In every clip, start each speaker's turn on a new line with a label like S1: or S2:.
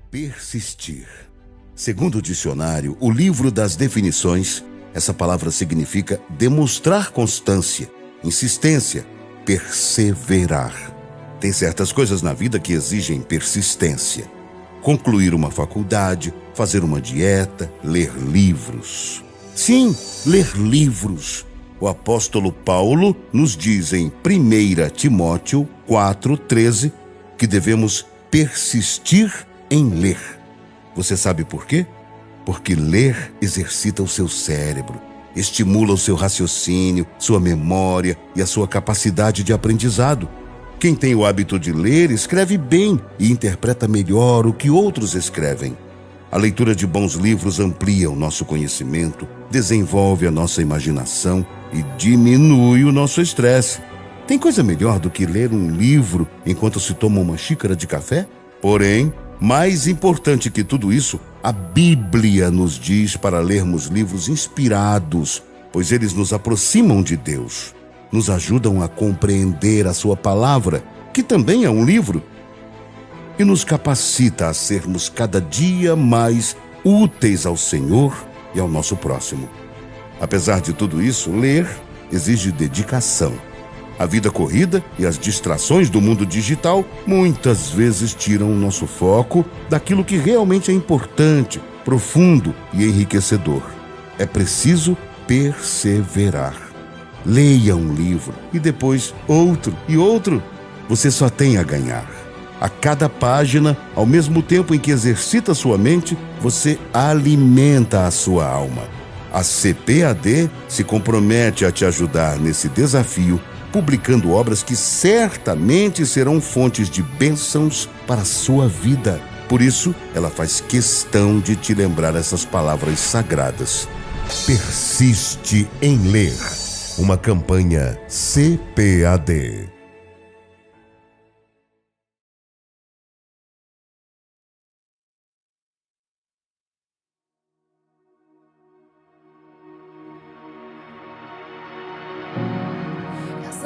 S1: Persistir. Segundo o dicionário, o livro das definições, essa palavra significa demonstrar constância, insistência, perseverar. Tem certas coisas na vida que exigem persistência. Concluir uma faculdade, fazer uma dieta, ler livros. Sim, ler livros. O apóstolo Paulo nos diz em 1 Timóteo 4,13 que devemos persistir em ler. Você sabe por quê? Porque ler exercita o seu cérebro, estimula o seu raciocínio, sua memória e a sua capacidade de aprendizado. Quem tem o hábito de ler escreve bem e interpreta melhor o que outros escrevem. A leitura de bons livros amplia o nosso conhecimento, desenvolve a nossa imaginação e diminui o nosso estresse. Tem coisa melhor do que ler um livro enquanto se toma uma xícara de café? Porém, mais importante que tudo isso, a Bíblia nos diz para lermos livros inspirados, pois eles nos aproximam de Deus, nos ajudam a compreender a sua palavra, que também é um livro, e nos capacita a sermos cada dia mais úteis ao Senhor e ao nosso próximo. Apesar de tudo isso, ler exige dedicação. A vida corrida e as distrações do mundo digital muitas vezes tiram o nosso foco daquilo que realmente é importante, profundo e enriquecedor. É preciso perseverar. Leia um livro e depois outro e outro. Você só tem a ganhar. A cada página, ao mesmo tempo em que exercita sua mente, você alimenta a sua alma. A CPAD se compromete a te ajudar nesse desafio, publicando obras que certamente serão fontes de bênçãos para a sua vida. Por isso, ela faz questão de te lembrar essas palavras sagradas. Persiste em ler. Uma campanha CPAD.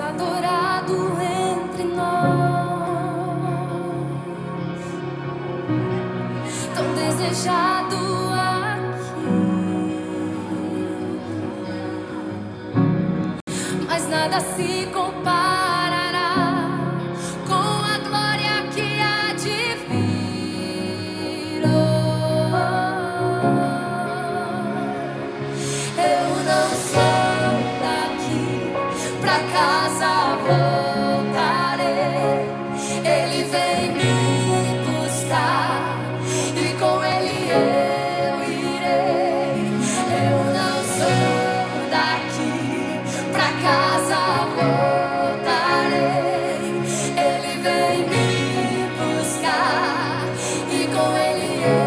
S2: Adorado entre nós, tão desejado aqui, mas nada se comparará com a glória que há de vir. Eu não sou daqui, pra casa voltarei. Ele vem me buscar e com ele eu irei. Eu não sou daqui, pra casa voltarei. Ele vem me buscar e com ele eu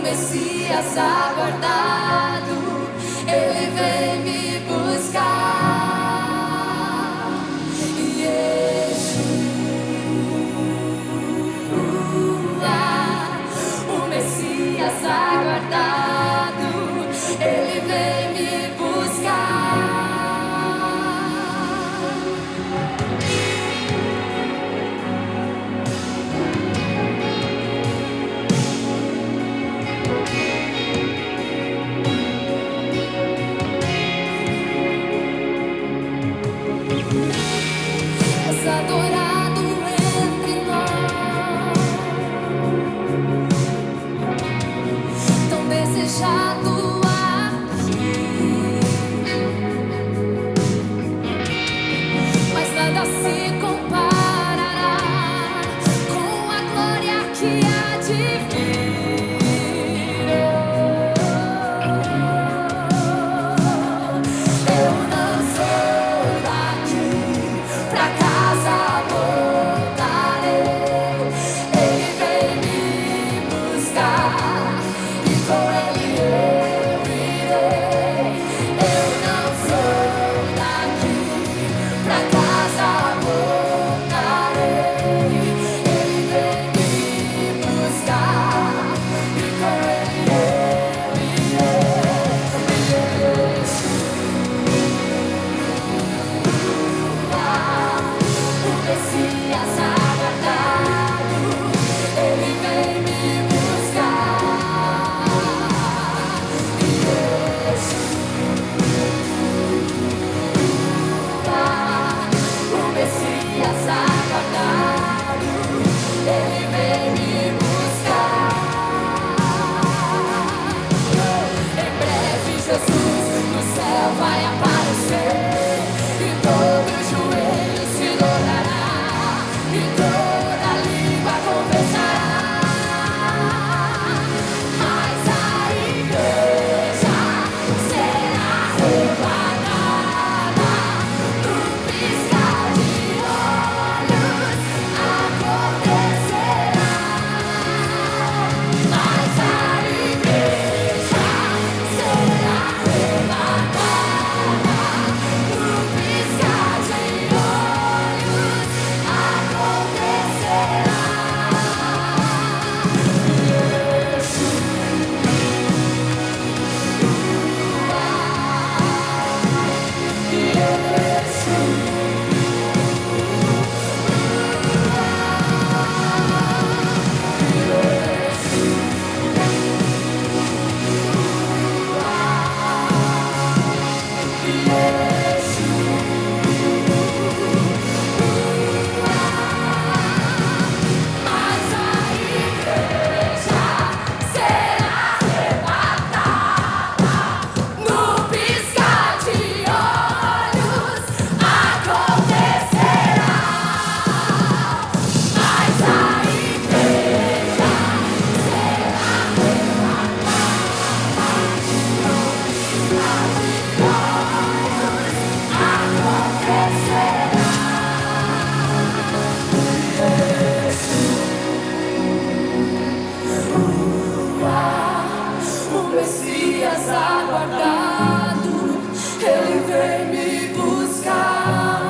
S2: Messias aguardado, ele vem me buscar. Yeshua, o Messias aguardado, ele vem me buscar. Messias aguardado, ele vem me buscar.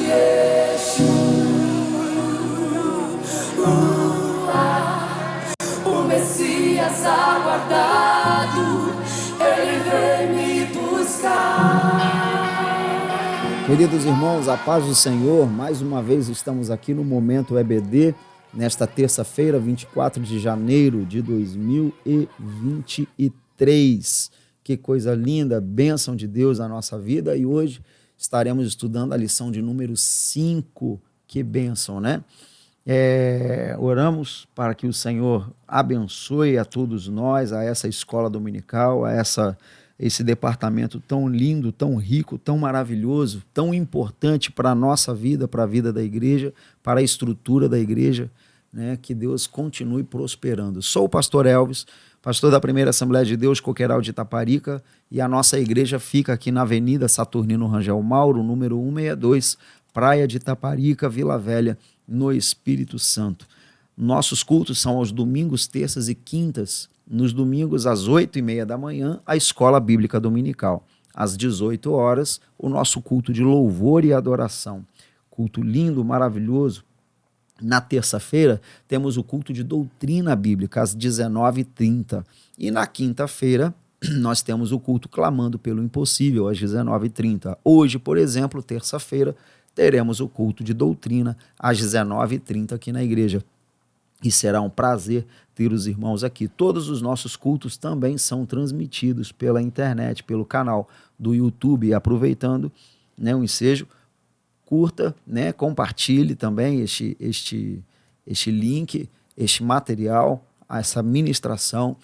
S2: Yeshua, o Messias aguardado, ele vem me buscar.
S3: Queridos irmãos, a paz do Senhor, mais uma vez estamos aqui no Momento EBD, nesta terça-feira, 24 de janeiro de 2023. Que coisa linda, bênção de Deus na nossa vida, e hoje estaremos estudando a lição de número 5. Que bênção, né? Oramos para que o Senhor abençoe a todos nós, a essa escola dominical, a esse departamento tão lindo, tão rico, tão maravilhoso, tão importante para a nossa vida, para a vida da igreja, para a estrutura da igreja, né? Que Deus continue prosperando. Sou o pastor Elvis, pastor da Primeira Assembleia de Deus, Coqueiral de Itaparica, e a nossa igreja fica aqui na Avenida Saturnino Rangel Mauro, número 162, Praia de Itaparica, Vila Velha, no Espírito Santo. Nossos cultos são aos domingos, terças e quintas. Nos domingos, às 8h30 da manhã, a Escola Bíblica Dominical. Às 18 horas, o nosso culto de louvor e adoração. Culto lindo, maravilhoso. Na terça-feira, temos o culto de doutrina bíblica, às 19h30. E na quinta-feira, nós temos o culto clamando pelo impossível, às 19h30. Hoje, por exemplo, terça-feira, teremos o culto de doutrina, às 19h30 aqui na igreja. E será um prazer ter os irmãos aqui. Todos os nossos cultos também são transmitidos pela internet, pelo canal do YouTube. E aproveitando, né, o ensejo, curta, né, compartilhe também este link, este material, essa ministração.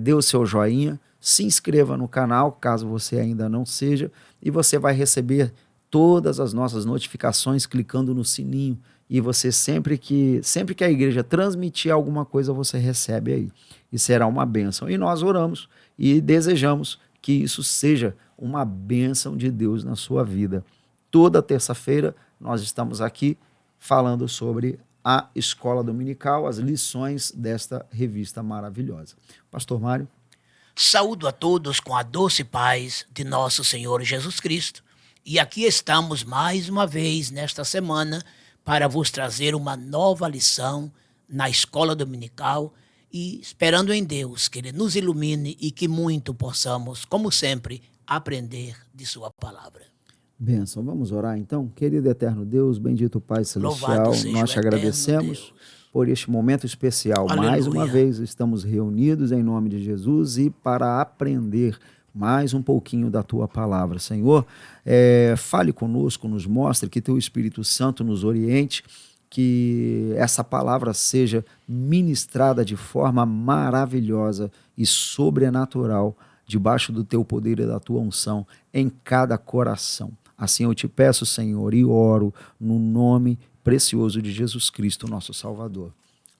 S3: Dê o seu joinha, se inscreva no canal, caso você ainda não seja, e você vai receber todas as nossas notificações clicando no sininho. E você, sempre que a igreja transmitir alguma coisa, você recebe aí. E será uma bênção. E nós oramos e desejamos que isso seja uma bênção de Deus na sua vida. Toda terça-feira nós estamos aqui falando sobre a escola dominical, as lições desta revista maravilhosa. Pastor Mário.
S4: Saúdo a todos com a doce paz de nosso Senhor Jesus Cristo. E aqui estamos mais uma vez nesta semana para vos trazer uma nova lição na escola dominical e esperando em Deus que Ele nos ilumine e que muito possamos, como sempre, aprender de sua palavra.
S3: Bênção. Vamos orar então? Querido eterno Deus, bendito Pai Celestial, nós te agradecemos por este momento especial. Aleluia. Mais uma vez estamos reunidos em nome de Jesus e para aprender mais um pouquinho da tua palavra. Senhor, fale conosco, nos mostre, que teu Espírito Santo nos oriente, que essa palavra seja ministrada de forma maravilhosa e sobrenatural, debaixo do teu poder e da tua unção, em cada coração. Assim eu te peço, Senhor, e oro no nome precioso de Jesus Cristo, nosso Salvador.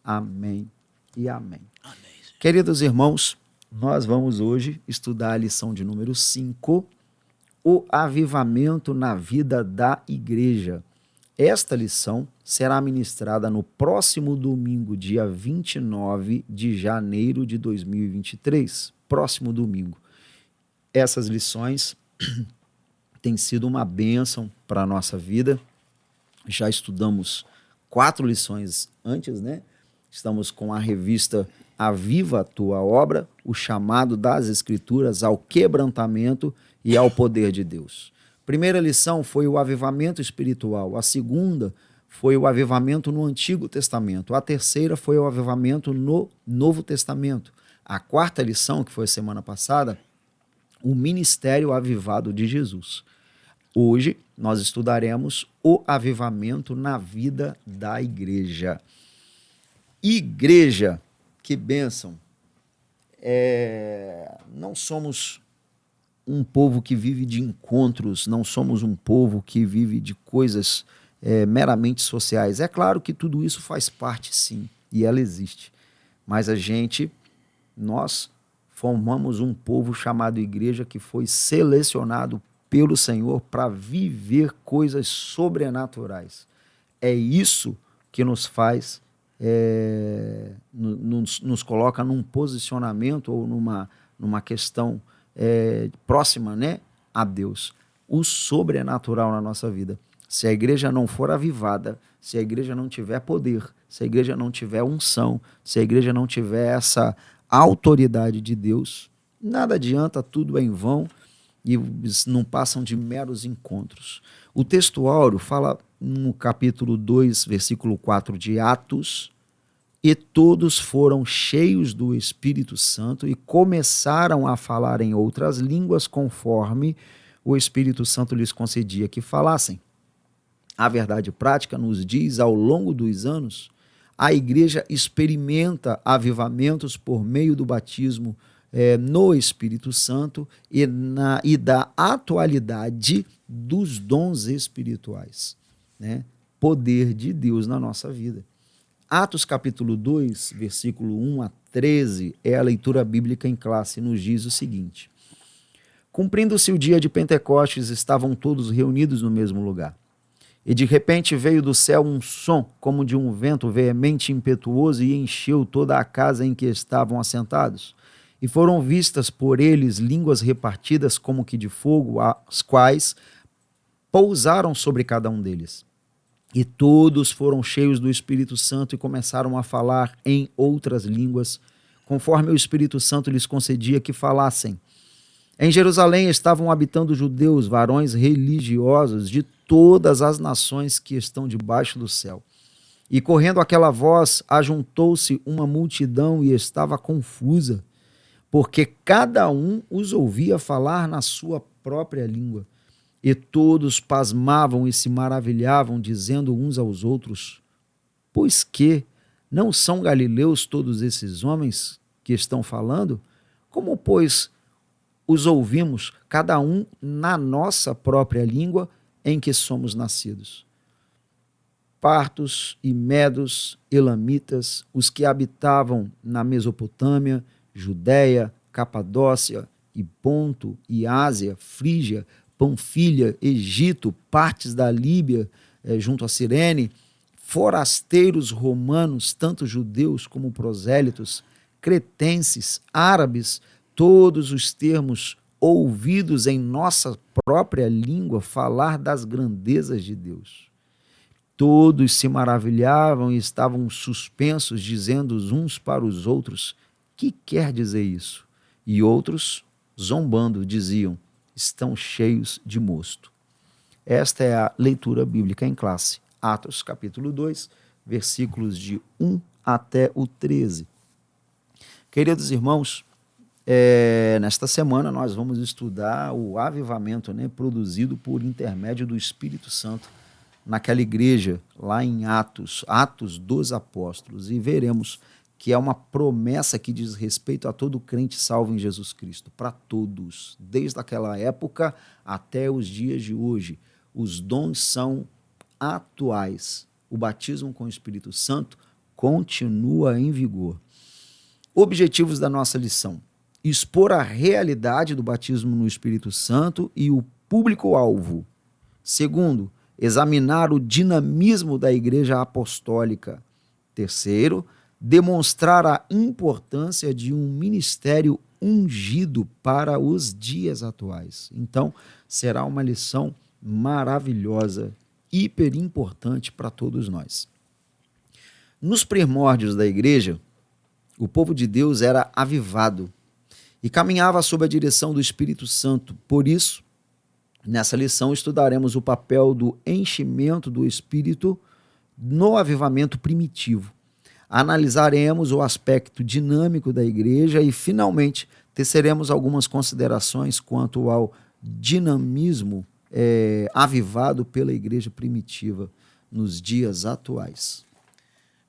S3: Amém e amém.
S4: Amém.
S3: Queridos irmãos, nós vamos hoje estudar a lição de número 5, o avivamento na vida da igreja. Esta lição será ministrada no próximo domingo, dia 29 de janeiro de 2023. Próximo domingo. Essas lições têm sido uma bênção para a nossa vida. Já estudamos 4 lições antes, né? Estamos com a revista Aviva a Tua Obra, o chamado das Escrituras ao quebrantamento e ao poder de Deus. Primeira lição foi o avivamento espiritual. A segunda foi o avivamento no Antigo Testamento. A terceira foi o avivamento no Novo Testamento. A quarta lição, que foi a semana passada, o ministério avivado de Jesus. Hoje nós estudaremos o avivamento na vida da igreja. Igreja, que bênção! Não somos um povo que vive de encontros, não somos um povo que vive de coisas meramente sociais. É claro que tudo isso faz parte, sim, e ela existe. Mas nós formamos um povo chamado igreja que foi selecionado pelo Senhor para viver coisas sobrenaturais. É isso que nos faz nos coloca num posicionamento ou numa questão próxima, né, a Deus. O sobrenatural na nossa vida. Se a igreja não for avivada, se a igreja não tiver poder, se a igreja não tiver unção, se a igreja não tiver essa autoridade de Deus, nada adianta, tudo é em vão e não passam de meros encontros. O texto áureo fala no capítulo 2, versículo 4 de Atos: e todos foram cheios do Espírito Santo e começaram a falar em outras línguas conforme o Espírito Santo lhes concedia que falassem. A verdade prática nos diz, ao longo dos anos, a igreja experimenta avivamentos por meio do batismo no Espírito Santo e da atualidade dos dons espirituais, né? Poder de Deus na nossa vida. Atos capítulo 2, versículo 1 a 13, é a leitura bíblica em classe, nos diz o seguinte: cumprindo-se o dia de Pentecostes, estavam todos reunidos no mesmo lugar. E de repente veio do céu um som, como de um vento veemente e impetuoso, e encheu toda a casa em que estavam assentados. E foram vistas por eles línguas repartidas como que de fogo, as quais pousaram sobre cada um deles. E todos foram cheios do Espírito Santo e começaram a falar em outras línguas, conforme o Espírito Santo lhes concedia que falassem. Em Jerusalém estavam habitando judeus, varões religiosos de todas as nações que estão debaixo do céu. E correndo aquela voz, ajuntou-se uma multidão e estava confusa, porque cada um os ouvia falar na sua própria língua. E todos pasmavam e se maravilhavam, dizendo uns aos outros: pois que não são galileus todos esses homens que estão falando? Como, pois, os ouvimos, cada um na nossa própria língua em que somos nascidos? Partos e medos, elamitas, os que habitavam na Mesopotâmia, Judéia, Capadócia, e Ponto, e Ásia, Frígia, Panfilha, Egito, partes da Líbia, junto a Cirene, forasteiros romanos, tanto judeus como prosélitos, cretenses, árabes, todos os termos ouvidos em nossa própria língua falar das grandezas de Deus. Todos se maravilhavam e estavam suspensos, dizendo uns para os outros: que quer dizer isso? E outros, zombando, diziam: estão cheios de mosto. Esta é a leitura bíblica em classe. Atos capítulo 2, versículos de 1 até o 13. Queridos irmãos, nesta semana nós vamos estudar o avivamento, né, produzido por intermédio do Espírito Santo naquela igreja lá em Atos dos Apóstolos, e veremos que é uma promessa que diz respeito a todo crente salvo em Jesus Cristo, para todos, desde aquela época até os dias de hoje. Os dons são atuais. O batismo com o Espírito Santo continua em vigor. Objetivos da nossa lição: expor a realidade do batismo no Espírito Santo e o público-alvo. Segundo, examinar o dinamismo da Igreja Apostólica. Terceiro, demonstrar a importância de um ministério ungido para os dias atuais. Então, será uma lição maravilhosa, hiper importante para todos nós. Nos primórdios da igreja, o povo de Deus era avivado e caminhava sob a direção do Espírito Santo. Por isso, nessa lição estudaremos o papel do enchimento do Espírito no avivamento primitivo. Analisaremos o aspecto dinâmico da igreja e, finalmente, teceremos algumas considerações quanto ao dinamismo avivado pela igreja primitiva nos dias atuais.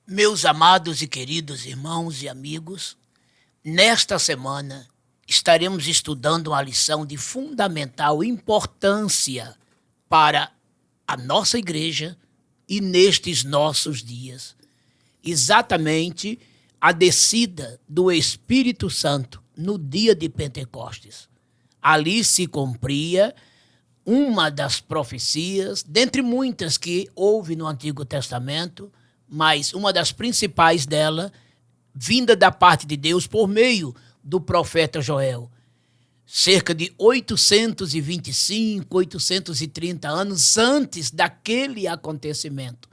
S4: Meus amados e queridos irmãos e amigos, nesta semana estaremos estudando uma lição de fundamental importância para a nossa igreja e nestes nossos dias. Exatamente a descida do Espírito Santo no dia de Pentecostes. Ali se cumpria uma das profecias, dentre muitas que houve no Antigo Testamento, mas uma das principais dela, vinda da parte de Deus por meio do profeta Joel. Cerca de 825, 830 anos antes daquele acontecimento,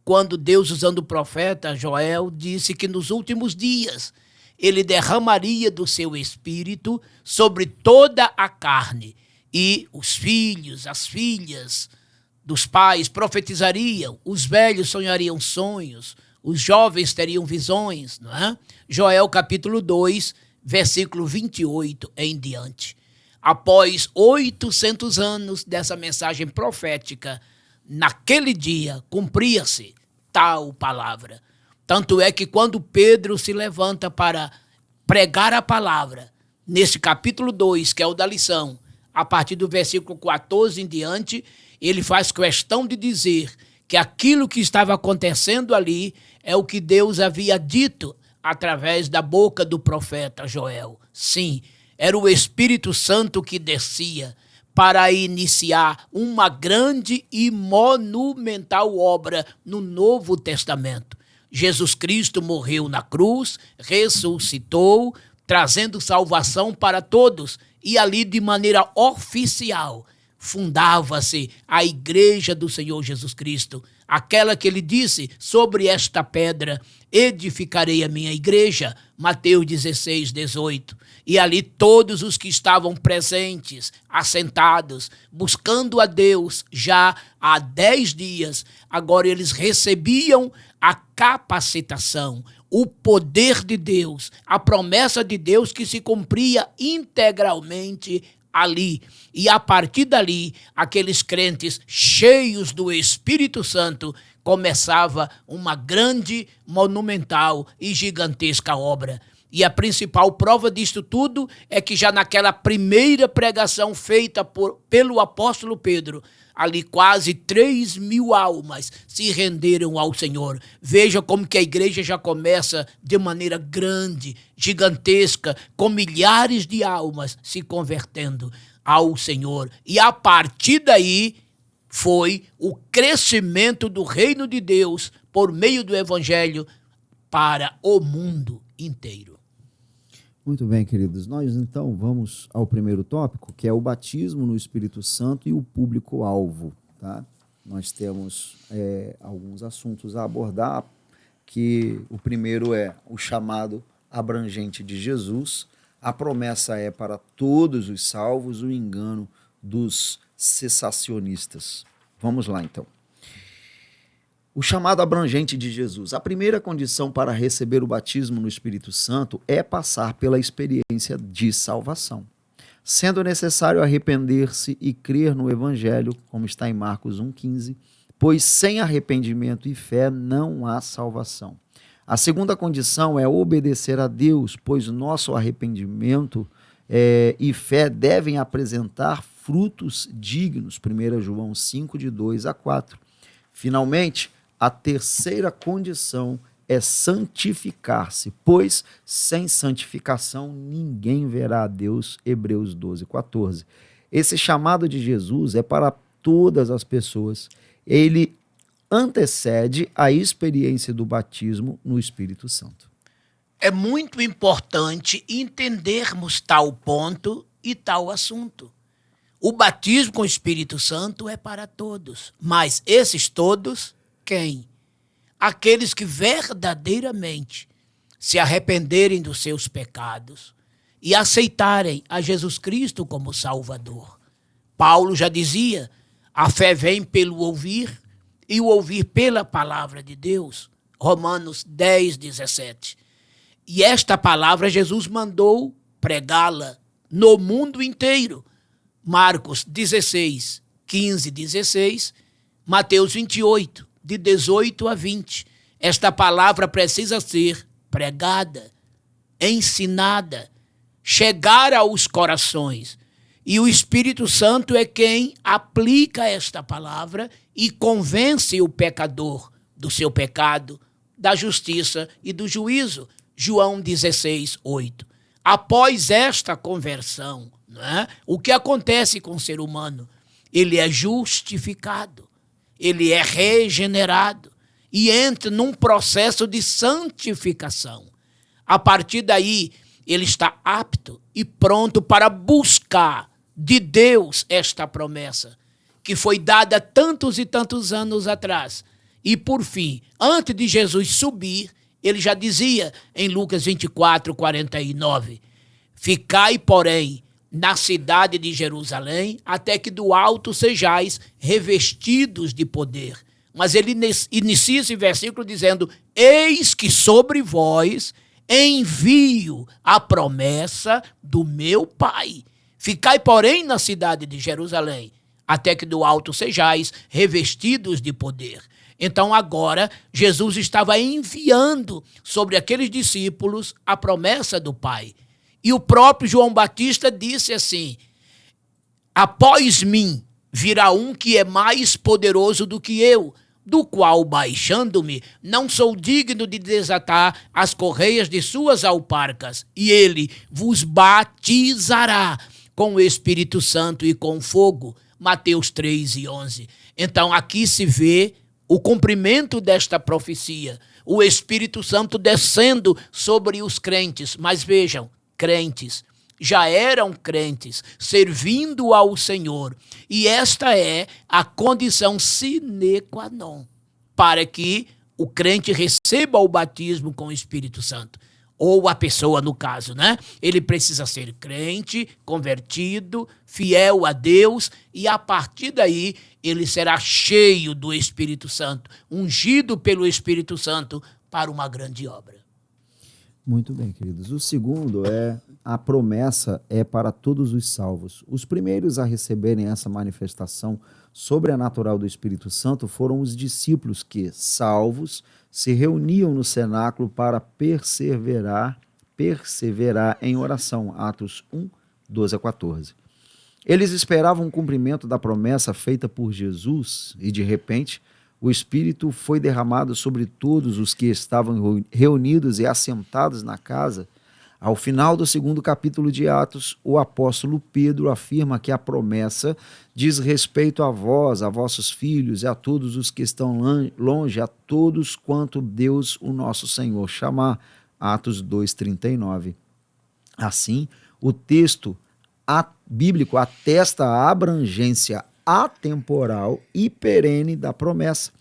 S4: quando Deus, usando o profeta Joel, disse que nos últimos dias ele derramaria do seu espírito sobre toda a carne, e os filhos, as filhas dos pais profetizariam, os velhos sonhariam sonhos, os jovens teriam visões, não é? Joel capítulo 2, versículo 28 em diante. Após 800 anos dessa mensagem profética, naquele dia cumpria-se tal palavra. Tanto é que quando Pedro se levanta para pregar a palavra, nesse capítulo 2, que é o da lição, a partir do versículo 14 em diante, ele faz questão de dizer que aquilo que estava acontecendo ali é o que Deus havia dito através da boca do profeta Joel. Sim, era o Espírito Santo que descia para iniciar uma grande e monumental obra no Novo Testamento. Jesus Cristo morreu na cruz, ressuscitou, trazendo salvação para todos, e ali de maneira oficial fundava-se a igreja do Senhor Jesus Cristo, aquela que ele disse: sobre esta pedra edificarei a minha igreja, Mateus 16, 18. E ali todos os que estavam presentes, assentados, buscando a Deus já há 10 dias, agora eles recebiam a capacitação, o poder de Deus, a promessa de Deus que se cumpria integralmente ali. E a partir dali, aqueles crentes cheios do Espírito Santo começava uma grande, monumental e gigantesca obra. E a principal prova disto tudo é que já naquela primeira pregação feita pelo apóstolo Pedro, ali quase 3.000 almas se renderam ao Senhor. Veja como que a igreja já começa de maneira grande, gigantesca, com milhares de almas se convertendo ao Senhor. E a partir daí foi o crescimento do reino de Deus por meio do evangelho para o mundo inteiro.
S3: Muito bem, queridos. Nós então vamos ao primeiro tópico, que é o batismo no Espírito Santo e o público-alvo. Tá? Nós temos alguns assuntos a abordar, que o primeiro é o chamado abrangente de Jesus. A promessa é para todos os salvos, o engano dos cessacionistas. Vamos lá, então. O chamado abrangente de Jesus. A primeira condição para receber o batismo no Espírito Santo é passar pela experiência de salvação, sendo necessário arrepender-se e crer no Evangelho, como está em Marcos 1,15, pois sem arrependimento e fé não há salvação. A segunda condição é obedecer a Deus, pois nosso arrependimento e fé devem apresentar frutos dignos. 1 João 5, de 2 a 4. Finalmente, a terceira condição é santificar-se, pois sem santificação ninguém verá a Deus. Hebreus 12, 14. Esse chamado de Jesus é para todas as pessoas. Ele antecede a experiência do batismo no Espírito Santo.
S4: É muito importante entendermos tal ponto e tal assunto. O batismo com o Espírito Santo é para todos, mas esses todos, quem? Aqueles que verdadeiramente se arrependerem dos seus pecados e aceitarem a Jesus Cristo como Salvador. Paulo já dizia: a fé vem pelo ouvir e o ouvir pela palavra de Deus. Romanos 10, 17. E esta palavra Jesus mandou pregá-la no mundo inteiro. Marcos 16, 15, 16, Mateus 28, de 18 a 20. Esta palavra precisa ser pregada, ensinada, chegar aos corações. E o Espírito Santo é quem aplica esta palavra e convence o pecador do seu pecado, da justiça e do juízo. João 16, 8. Após esta conversão, né, o que acontece com o ser humano? Ele é justificado, ele é regenerado e entra num processo de santificação. A partir daí, ele está apto e pronto para buscar de Deus esta promessa, que foi dada tantos e tantos anos atrás. E, por fim, antes de Jesus subir, ele já dizia em Lucas 24, 49, ficai, porém, na cidade de Jerusalém, até que do alto sejais revestidos de poder. Mas ele inicia esse versículo dizendo, eis que sobre vós envio a promessa do meu Pai. Ficai, porém, na cidade de Jerusalém, até que do alto sejais revestidos de poder. Então agora Jesus estava enviando sobre aqueles discípulos a promessa do Pai. E o próprio João Batista disse assim, após mim virá um que é mais poderoso do que eu, do qual, baixando-me, não sou digno de desatar as correias de suas alparcas, e ele vos batizará com o Espírito Santo e com fogo. Mateus 3:11. Então aqui se vê o cumprimento desta profecia, o Espírito Santo descendo sobre os crentes. Mas vejam, crentes, já eram crentes, servindo ao Senhor. E esta é a condição sine qua non para que o crente receba o batismo com o Espírito Santo. Ou a pessoa, no caso, né? Ele precisa ser crente, convertido, fiel a Deus, e a partir daí ele será cheio do Espírito Santo, ungido pelo Espírito Santo para uma grande obra.
S3: Muito bem, queridos. O segundo é a promessa é para todos os salvos. Os primeiros a receberem essa manifestação sobrenatural do Espírito Santo foram os discípulos que, salvos, se reuniam no cenáculo para perseverar em oração. Atos 1, 12 a 14. Eles esperavam o cumprimento da promessa feita por Jesus e, de repente, o Espírito foi derramado sobre todos os que estavam reunidos e assentados na casa. Ao final do 2º capítulo de Atos, o apóstolo Pedro afirma que a promessa diz respeito a vós, a vossos filhos e a todos os que estão longe, a todos quanto Deus, o nosso Senhor, chamar. Atos 2:39. Assim, o texto bíblico atesta a abrangência atemporal e perene da promessa.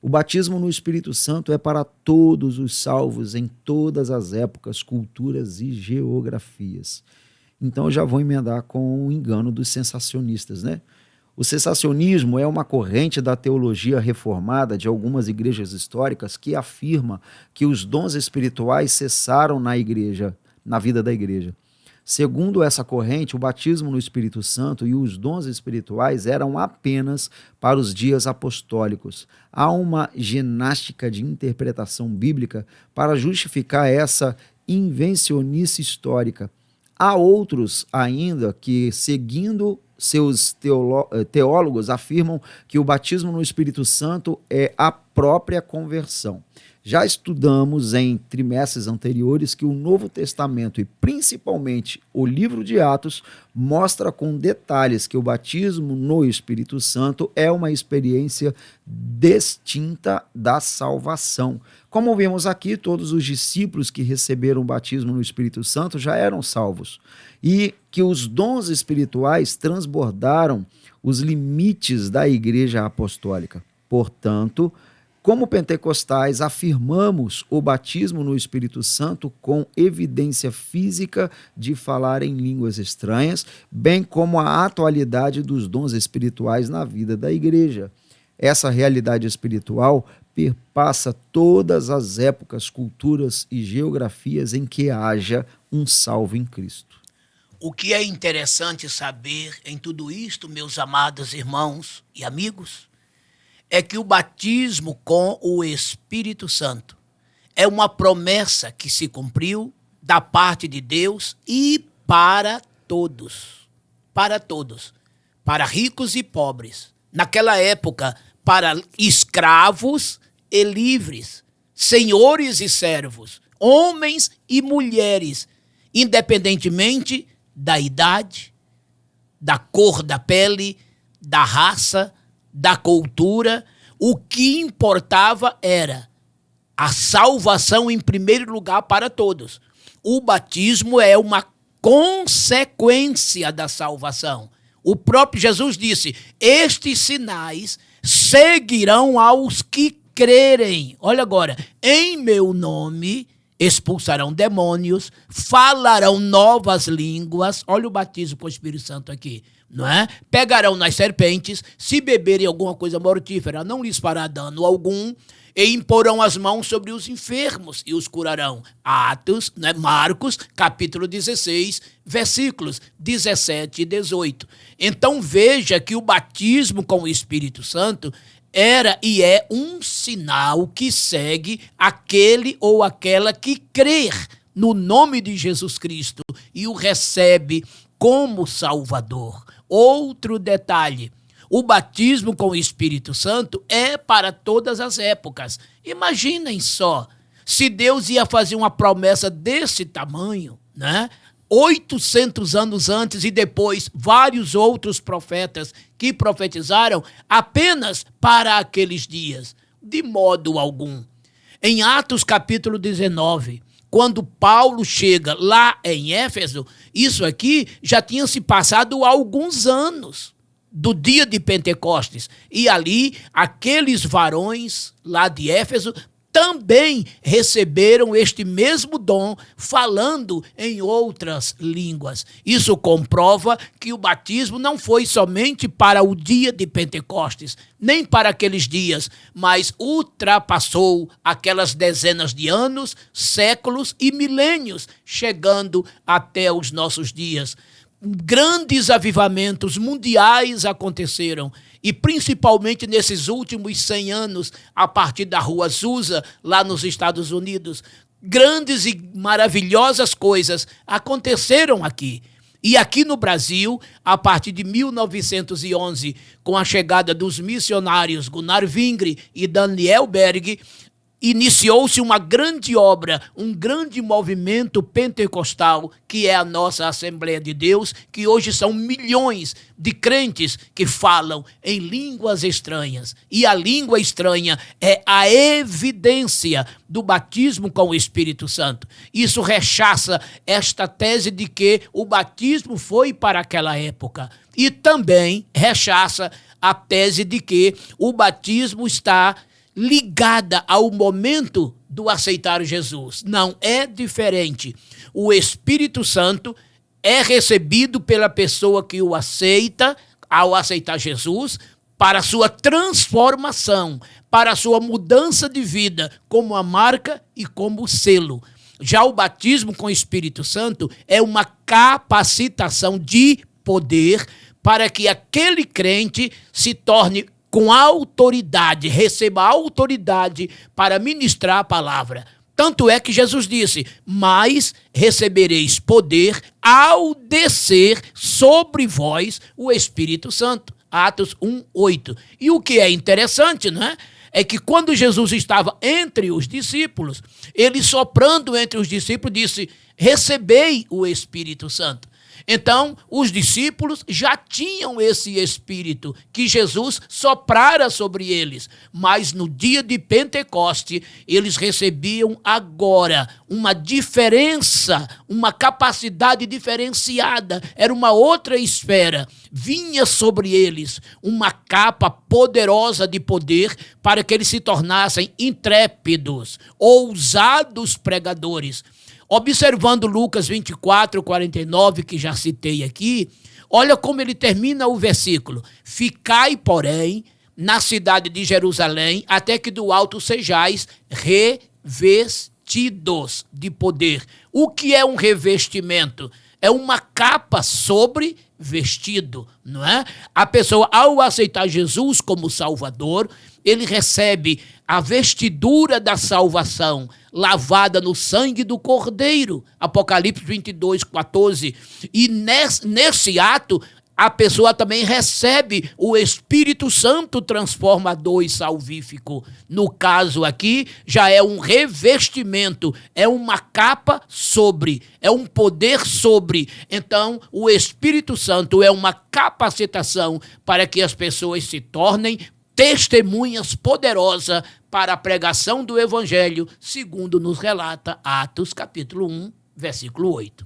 S3: O batismo no Espírito Santo é para todos os salvos em todas as épocas, culturas e geografias. Então eu já vou emendar com o engano dos sensacionistas, né? O sensacionismo é uma corrente da teologia reformada de algumas igrejas históricas que afirma que os dons espirituais cessaram na igreja, na vida da igreja. Segundo essa corrente, o batismo no Espírito Santo e os dons espirituais eram apenas para os dias apostólicos. Há uma ginástica de interpretação bíblica para justificar essa invencionice histórica. Há outros ainda que, seguindo seus teólogos, afirmam que o batismo no Espírito Santo é a própria conversão. Já estudamos em trimestres anteriores que o Novo Testamento e principalmente o livro de Atos mostra com detalhes que o batismo no Espírito Santo é uma experiência distinta da salvação. Como vimos aqui, todos os discípulos que receberam o batismo no Espírito Santo já eram salvos e que os dons espirituais transbordaram os limites da igreja apostólica. Portanto, como pentecostais, afirmamos o batismo no Espírito Santo com evidência física de falar em línguas estranhas, bem como a atualidade dos dons espirituais na vida da igreja. Essa realidade espiritual perpassa todas as épocas, culturas e geografias em que haja um salvo em Cristo.
S4: O que é interessante saber em tudo isto, meus amados irmãos e amigos, é que o batismo com o Espírito Santo é uma promessa que se cumpriu da parte de Deus e para todos, para ricos e pobres. Naquela época, para escravos e livres, senhores e servos, homens e mulheres, independentemente da idade, da cor da pele, da raça, da cultura. O que importava era a salvação em primeiro lugar para todos. O batismo é uma consequência da salvação. O próprio Jesus disse: estes sinais seguirão aos que crerem. Olha agora, em meu nome expulsarão demônios, falarão novas línguas. Olha o batismo com o Espírito Santo aqui, não é? Pegarão nas serpentes, se beberem alguma coisa mortífera, não lhes fará dano algum, e imporão as mãos sobre os enfermos e os curarão. Atos, né? Marcos, capítulo 16, versículos 17 e 18. Então veja que o batismo com o Espírito Santo era e é um sinal que segue aquele ou aquela que crer no nome de Jesus Cristo e o recebe como Salvador. Outro detalhe: o batismo com o Espírito Santo é para todas as épocas. Imaginem só, se Deus ia fazer uma promessa desse tamanho, né? 800 anos antes e depois vários outros profetas que profetizaram apenas para aqueles dias, de modo algum. Em Atos capítulo 19, quando Paulo chega lá em Éfeso, isso aqui já tinha se passado há alguns anos do dia de Pentecostes. E ali, aqueles varões lá de Éfeso também receberam este mesmo dom, falando em outras línguas. Isso comprova que o batismo não foi somente para o dia de Pentecostes, nem para aqueles dias, mas ultrapassou aquelas dezenas de anos, séculos e milênios, chegando até os nossos dias. Grandes avivamentos mundiais aconteceram, e principalmente nesses últimos 100 anos, a partir da Rua Azusa, lá nos Estados Unidos. Grandes e maravilhosas coisas aconteceram aqui. E aqui no Brasil, a partir de 1911, com a chegada dos missionários Gunnar Vingre e Daniel Berg, iniciou-se uma grande obra, um grande movimento pentecostal, que é a nossa Assembleia de Deus, que hoje são milhões de crentes que falam em línguas estranhas. E a língua estranha é a evidência do batismo com o Espírito Santo. Isso rechaça esta tese de que o batismo foi para aquela época. E também rechaça a tese de que o batismo está ligada ao momento do aceitar Jesus. Não, é diferente. O Espírito Santo é recebido pela pessoa que o aceita, ao aceitar Jesus, para a sua transformação, para a sua mudança de vida, como a marca e como selo. Já o batismo com o Espírito Santo é uma capacitação de poder para que aquele crente se torne com autoridade, receba autoridade para ministrar a palavra. Tanto é que Jesus disse: mas recebereis poder ao descer sobre vós o Espírito Santo. Atos 1:8. E o que é interessante, não é? É que quando Jesus estava entre os discípulos, ele soprando entre os discípulos disse: recebei o Espírito Santo. Então, os discípulos já tinham esse Espírito que Jesus soprara sobre eles, mas no dia de Pentecoste, eles recebiam agora uma diferença, uma capacidade diferenciada, era uma outra esfera. Vinha sobre eles uma capa poderosa de poder para que eles se tornassem intrépidos, ousados pregadores. Observando Lucas 24:49, que já citei aqui, olha como ele termina o versículo. Ficai, porém, na cidade de Jerusalém, até que do alto sejais revestidos de poder. O que é um revestimento? É uma capa sobre vestido, não é? A pessoa, ao aceitar Jesus como Salvador, ele recebe a vestidura da salvação, lavada no sangue do Cordeiro, Apocalipse 22:14. E nesse ato, a pessoa também recebe o Espírito Santo transformador e salvífico. No caso aqui, já é um revestimento, é uma capa sobre, é um poder sobre. Então, o Espírito Santo é uma capacitação para que as pessoas se tornem testemunhas poderosas para a pregação do evangelho, segundo nos relata Atos capítulo 1, versículo 8.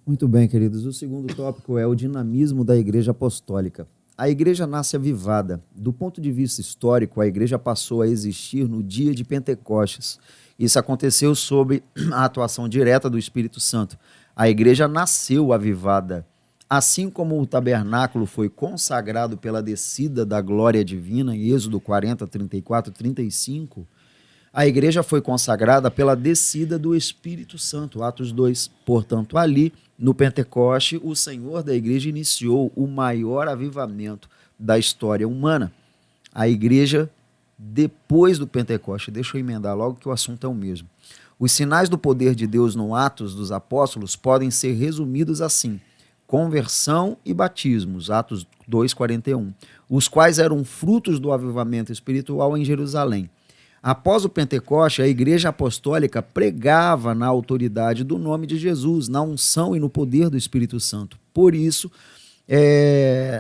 S3: Muito bem, queridos. O segundo tópico é o dinamismo da Igreja Apostólica. A igreja nasce avivada. Do ponto de vista histórico, a igreja passou a existir no dia de Pentecostes. Isso aconteceu sob a atuação direta do Espírito Santo. A igreja nasceu avivada. Assim como o tabernáculo foi consagrado pela descida da glória divina, em Êxodo 40, 34, 35, a igreja foi consagrada pela descida do Espírito Santo, Atos 2. Portanto, ali, no Pentecoste, o Senhor da igreja iniciou o maior avivamento da história humana. A igreja, depois do Pentecoste, deixa eu emendar logo que o assunto é o mesmo. Os sinais do poder de Deus no Atos dos Apóstolos podem ser resumidos assim: conversão e batismos, Atos 2:41, os quais eram frutos do avivamento espiritual em Jerusalém. Após o Pentecoste, a Igreja Apostólica pregava na autoridade do nome de Jesus, na unção e no poder do Espírito Santo. Por isso,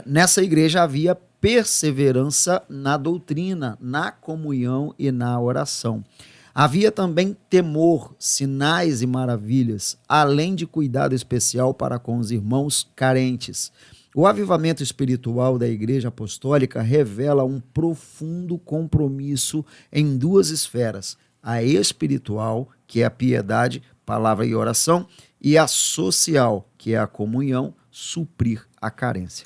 S3: nessa igreja havia perseverança na doutrina, na comunhão e na oração. Havia também temor, sinais e maravilhas, além de cuidado especial para com os irmãos carentes. O avivamento espiritual da Igreja Apostólica revela um profundo compromisso em duas esferas: a espiritual, que é a piedade, palavra e oração, e a social, que é a comunhão, suprir a carência.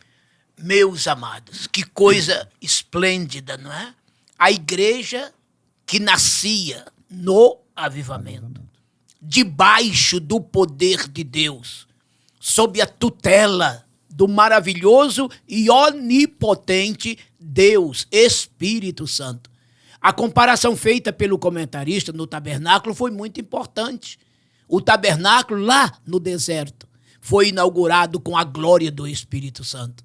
S4: Meus amados, que coisa esplêndida, não é? A igreja que nascia no avivamento, debaixo do poder de Deus, sob a tutela do maravilhoso e onipotente Deus, Espírito Santo. A comparação feita pelo comentarista no tabernáculo foi muito importante. O tabernáculo lá no deserto foi inaugurado com a glória do Espírito Santo.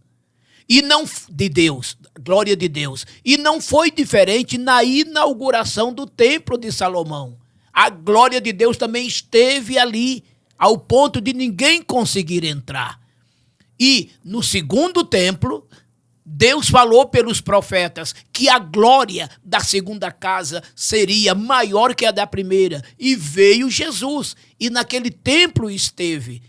S4: E não de Deus, glória de Deus. E não foi diferente na inauguração do templo de Salomão. A glória de Deus também esteve ali, ao ponto de ninguém conseguir entrar. E no segundo templo, Deus falou pelos profetas que a glória da segunda casa seria maior que a da primeira. E veio Jesus, e naquele templo esteve.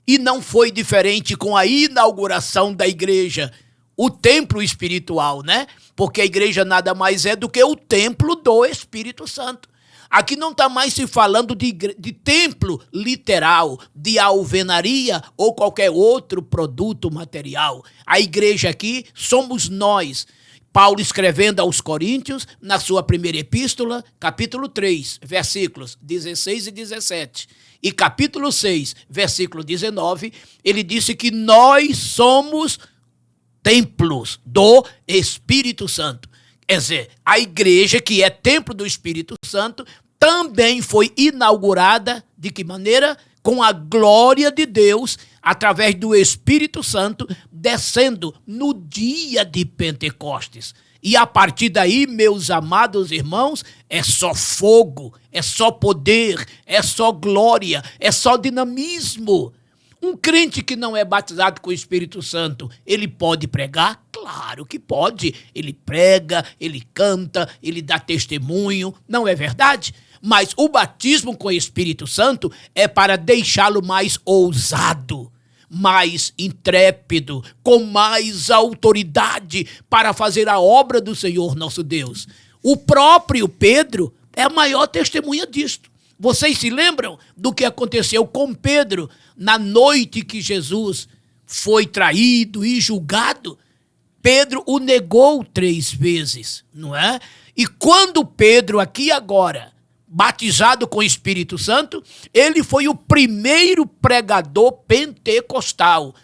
S4: E não foi diferente com a inauguração da igreja, o templo espiritual, né? Porque a igreja nada mais é do que o templo do Espírito Santo. Aqui não está mais se falando de templo literal, de alvenaria ou qualquer outro produto material. A igreja aqui somos nós. Paulo escrevendo aos Coríntios, na sua primeira epístola, capítulo 3, versículos 16 e 17. E capítulo 6, versículo 19, ele disse que nós somos templos do Espírito Santo. Quer dizer, a igreja, que é templo do Espírito Santo, também foi inaugurada, de que maneira? Com a glória de Deus, através do Espírito Santo, descendo no dia de Pentecostes. E a partir daí, meus amados irmãos, é só fogo, é só poder, é só glória, é só dinamismo. Um crente que não é batizado com o Espírito Santo, ele pode pregar? Claro que pode. Ele prega, ele canta, ele dá testemunho, não é verdade? Mas o batismo com o Espírito Santo é para deixá-lo mais ousado, mais intrépido, com mais autoridade para fazer a obra do Senhor nosso Deus. O próprio Pedro é a maior testemunha disto. Vocês se lembram do que aconteceu com Pedro na noite que Jesus foi traído e julgado? Pedro o negou 3 vezes, não é? E quando Pedro, aqui agora, batizado com o Espírito Santo, ele foi o primeiro pregador pentecostal.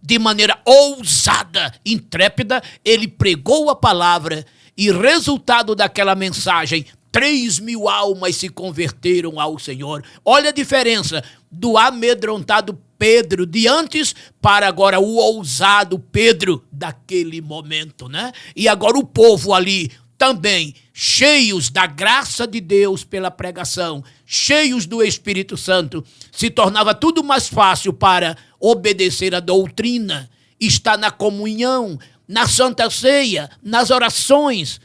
S4: De maneira ousada, intrépida, ele pregou a palavra e, resultado daquela mensagem, 3.000 almas se converteram ao Senhor. Olha a diferença do amedrontado Pedro de antes para agora o ousado Pedro daquele momento, né? E agora o povo ali também, cheios da graça de Deus pela pregação, cheios do Espírito Santo, se tornava tudo mais fácil para obedecer a doutrina, estar na comunhão, na Santa Ceia, nas orações,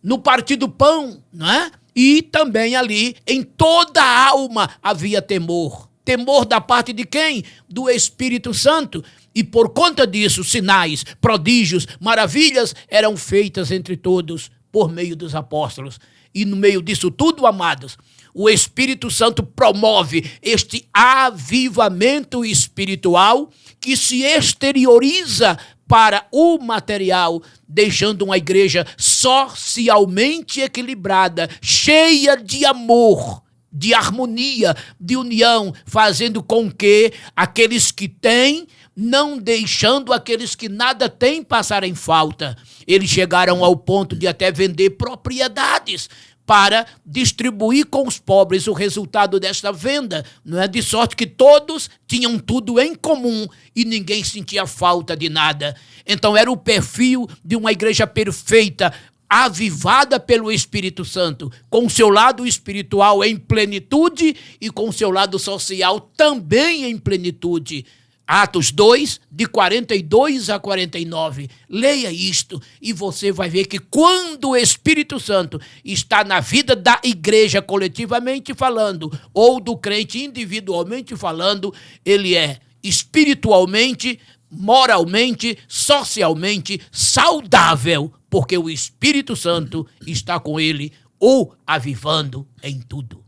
S4: no partir do pão, não é? E também ali, em toda a alma, havia temor. Temor da parte de quem? Do Espírito Santo. E por conta disso, sinais, prodígios, maravilhas eram feitas entre todos por meio dos apóstolos. E no meio disso tudo, amados, o Espírito Santo promove este avivamento espiritual que se exterioriza para o material, deixando uma igreja socialmente equilibrada, cheia de amor, de harmonia, de união, fazendo com que aqueles que têm, não deixando aqueles que nada têm passarem falta. Eles chegaram ao ponto de até vender propriedades para distribuir com os pobres o resultado desta venda, não é? De sorte que todos tinham tudo em comum e ninguém sentia falta de nada. Então era o perfil de uma igreja perfeita, avivada pelo Espírito Santo, com o seu lado espiritual em plenitude e com o seu lado social também em plenitude. Atos 2, de 42 a 49. Leia isto e você vai ver que quando o Espírito Santo está na vida da igreja coletivamente falando, ou do crente individualmente falando, ele é espiritualmente, moralmente, socialmente saudável, porque o Espírito Santo está com ele, o avivando em tudo.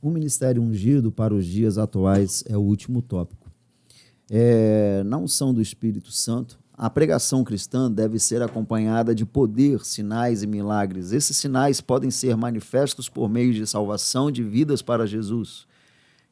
S3: O ministério ungido para os dias atuais é o último tópico. Na unção do Espírito Santo, a pregação cristã deve ser acompanhada de poder, sinais e milagres. Esses sinais podem ser manifestos por meio de salvação de vidas para Jesus,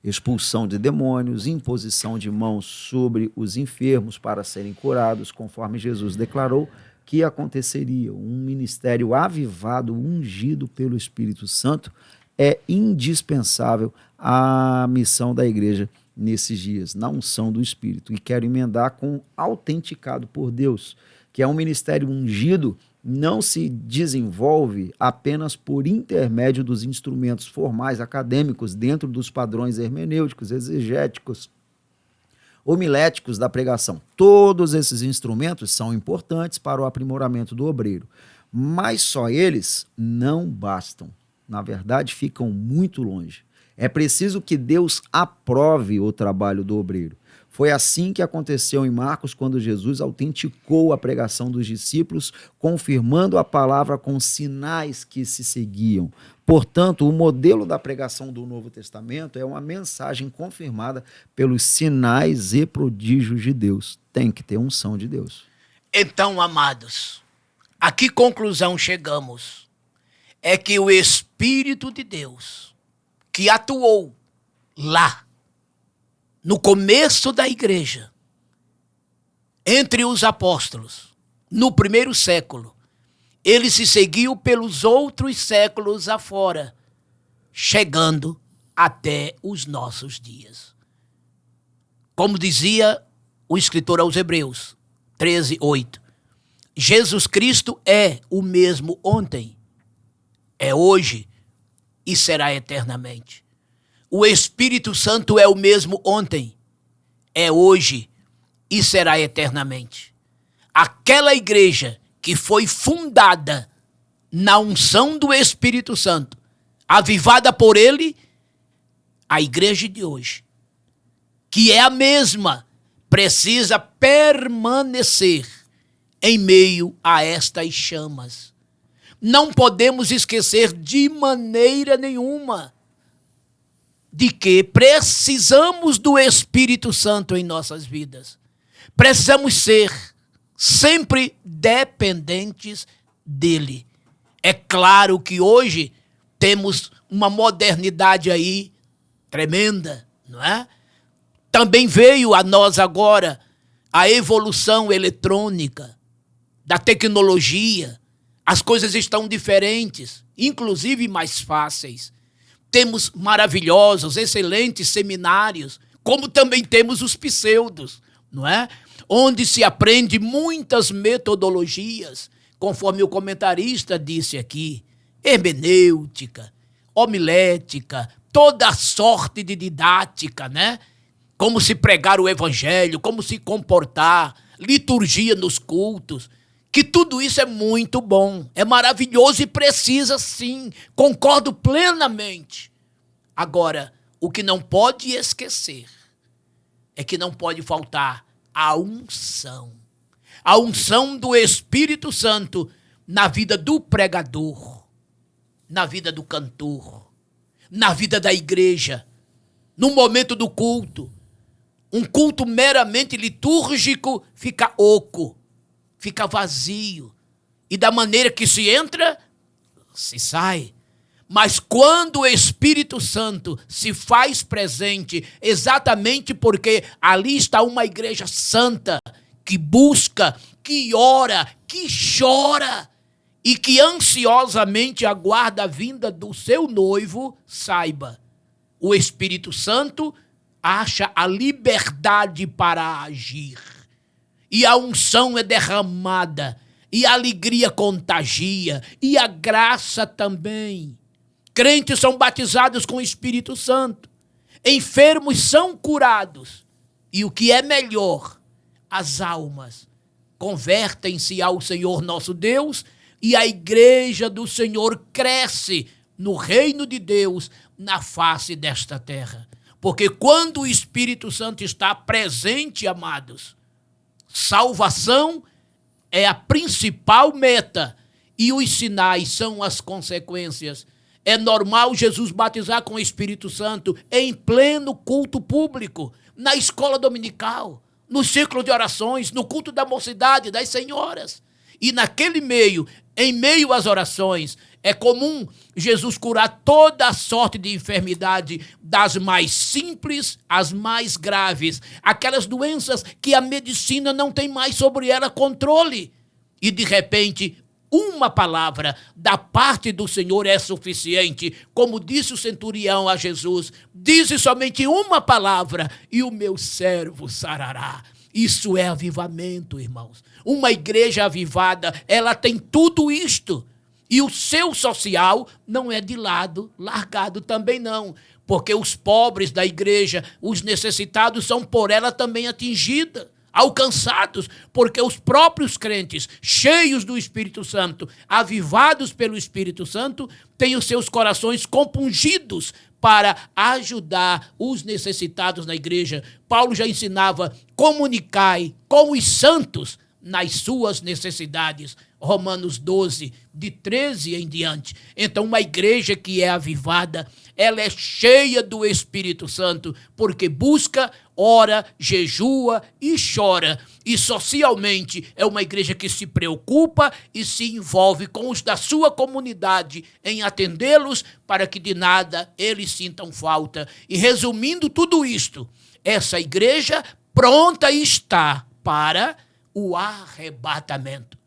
S3: expulsão de demônios, imposição de mãos sobre os enfermos para serem curados, conforme Jesus declarou que aconteceria. Um ministério avivado, ungido pelo Espírito Santo, é indispensável à missão da igreja nesses dias, na unção do Espírito. E quero emendar com autenticado por Deus, que é um ministério ungido, não se desenvolve apenas por intermédio dos instrumentos formais acadêmicos dentro dos padrões hermenêuticos, exegéticos, homiléticos da pregação. Todos esses instrumentos são importantes para o aprimoramento do obreiro, mas só eles não bastam. Na verdade, ficam muito longe. É preciso que Deus aprove o trabalho do obreiro. Foi assim que aconteceu em Marcos, quando Jesus autenticou a pregação dos discípulos, confirmando a palavra com sinais que se seguiam. Portanto, o modelo da pregação do Novo Testamento é uma mensagem confirmada pelos sinais e prodígios de Deus. Tem que ter unção de Deus.
S4: Então, amados, a que conclusão chegamos? É que o Espírito de Deus, que atuou lá, no começo da igreja, entre os apóstolos, no primeiro século, ele se seguiu pelos outros séculos afora, chegando até os nossos dias. Como dizia o escritor aos Hebreus, 13:8, Jesus Cristo é o mesmo ontem, é hoje e será eternamente. O Espírito Santo é o mesmo ontem, é hoje e será eternamente. Aquela igreja que foi fundada na unção do Espírito Santo, avivada por ele, a igreja de hoje, que é a mesma, precisa permanecer em meio a estas chamas. Não podemos esquecer de maneira nenhuma de que precisamos do Espírito Santo em nossas vidas. Precisamos ser sempre dependentes dele. É claro que hoje temos uma modernidade aí tremenda, não é? Também veio a nós agora a evolução eletrônica, da tecnologia. As coisas estão diferentes, inclusive mais fáceis. Temos maravilhosos, excelentes seminários, como também temos os pseudos, não é? Onde se aprende muitas metodologias, conforme o comentarista disse aqui, hermenêutica, homilética, toda sorte de didática, né? Como se pregar o evangelho, como se comportar, liturgia nos cultos. que tudo isso é muito bom, é maravilhoso e precisa sim, concordo plenamente. Agora, o que não pode esquecer é que não pode faltar a unção do Espírito Santo na vida do pregador, na vida do cantor, na vida da igreja, no momento do culto. Um culto meramente litúrgico fica oco, fica vazio. E da maneira que se entra, se sai. Mas quando o Espírito Santo se faz presente, exatamente porque ali está uma igreja santa, que busca, que ora, que chora e que ansiosamente aguarda a vinda do seu noivo, saiba, o Espírito Santo acha a liberdade para agir. E a unção é derramada, e a alegria contagia, e a graça também. Crentes são batizados com o Espírito Santo, enfermos são curados, e o que é melhor, as almas convertem-se ao Senhor nosso Deus, e a igreja do Senhor cresce no reino de Deus, na face desta terra. Porque quando o Espírito Santo está presente, amados, salvação é a principal meta e os sinais são as consequências. É normal Jesus batizar com o Espírito Santo em pleno culto público, na escola dominical, no círculo de orações, no culto da mocidade, das senhoras. E naquele meio, em meio às orações, é comum Jesus curar toda a sorte de enfermidade, das mais simples às mais graves, aquelas doenças que a medicina não tem mais sobre ela controle. E de repente, uma palavra da parte do Senhor é suficiente. Como disse o centurião a Jesus, dize somente uma palavra e o meu servo sarará. Isso é avivamento, irmãos. Uma igreja avivada, ela tem tudo isto. E o seu social não é de lado, largado também não. Porque os pobres da igreja, os necessitados, são por ela também atingidos, alcançados. Porque os próprios crentes, cheios do Espírito Santo, avivados pelo Espírito Santo, têm os seus corações compungidos para ajudar os necessitados na igreja. Paulo já ensinava, comunicai com os santos nas suas necessidades. Romanos 12, de 13 em diante. Então, uma igreja que é avivada, ela é cheia do Espírito Santo, porque busca, ora, jejua e chora. E socialmente é uma igreja que se preocupa e se envolve com os da sua comunidade em atendê-los para que de nada eles sintam falta. E resumindo tudo isto, essa igreja pronta está para o arrebatamento.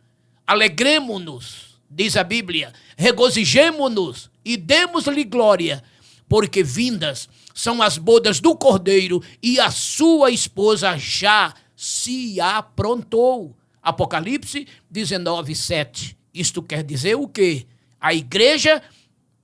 S4: Alegremo-nos, diz a Bíblia, regozijemo-nos e demos-lhe glória, porque vindas são as bodas do Cordeiro e a sua esposa já se aprontou. Apocalipse 19, 7. Isto quer dizer o quê? A igreja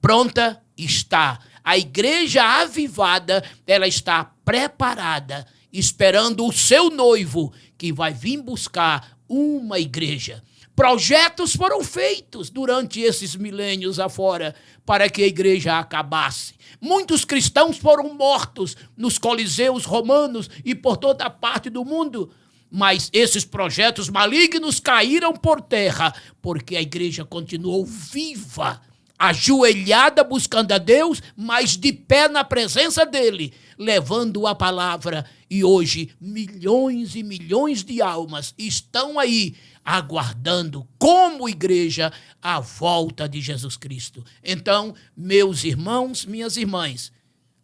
S4: pronta está. A igreja avivada, ela está preparada, esperando o seu noivo, que vai vir buscar uma igreja. Projetos foram feitos durante esses milênios afora para que a igreja acabasse. Muitos cristãos foram mortos nos coliseus romanos e por toda a parte do mundo. Mas esses projetos malignos caíram por terra, porque a igreja continuou viva, ajoelhada buscando a Deus, mas de pé na presença dele, levando a palavra. E hoje milhões e milhões de almas estão aí aguardando como igreja a volta de Jesus Cristo. Então, meus irmãos, minhas irmãs,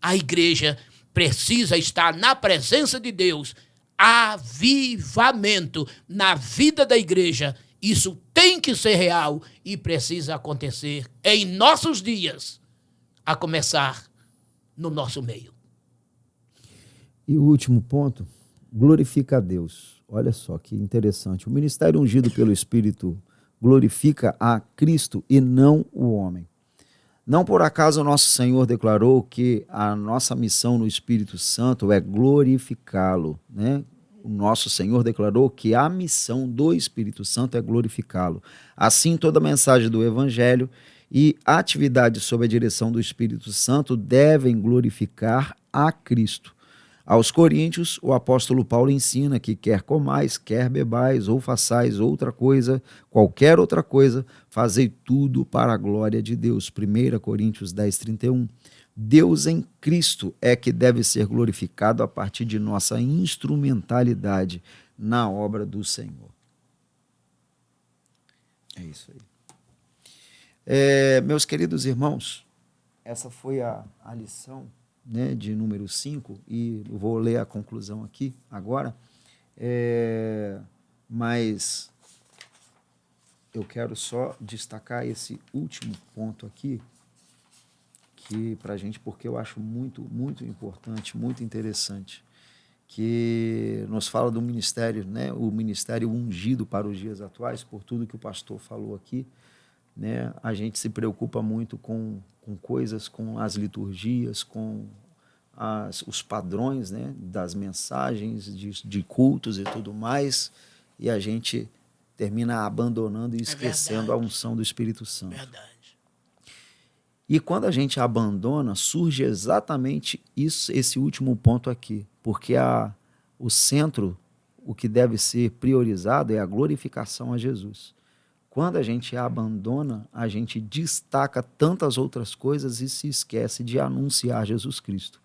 S4: a igreja precisa estar na presença de Deus. Avivamento na vida da igreja. Isso tem que ser real e precisa acontecer em nossos dias, a começar no nosso meio.
S3: E o último ponto, glorifica a Deus. Olha só que interessante. O ministério ungido pelo Espírito glorifica a Cristo e não o homem. Não por acaso o nosso Senhor declarou que a nossa missão no Espírito Santo é glorificá-lo, né? o nosso Senhor declarou que a missão do Espírito Santo é glorificá-lo. Assim, toda mensagem do Evangelho e atividades sob a direção do Espírito Santo devem glorificar a Cristo. Aos Coríntios, o apóstolo Paulo ensina que quer comais, quer bebais ou façais outra coisa, qualquer outra coisa, fazei tudo para a glória de Deus. 1 Coríntios 10:31. Deus em Cristo é que deve ser glorificado a partir de nossa instrumentalidade na obra do Senhor. É isso aí. Meus queridos irmãos, essa foi a lição, né, de número 5, e eu vou ler a conclusão aqui agora, mas eu quero só destacar esse último ponto aqui, que pra gente, porque eu acho muito, muito importante, muito interessante, que nos fala do ministério, né, o ministério ungido para os dias atuais, por tudo que o pastor falou aqui, né, a gente se preocupa muito com coisas, com as liturgias, com os padrões, né, das mensagens, de cultos e tudo mais, e a gente termina abandonando e esquecendo a unção do Espírito Santo.
S4: Verdade.
S3: E quando a gente abandona, surge exatamente isso, esse último ponto aqui, porque o centro, o que deve ser priorizado é a glorificação a Jesus. Quando a gente abandona, a gente destaca tantas outras coisas e se esquece de anunciar Jesus Cristo.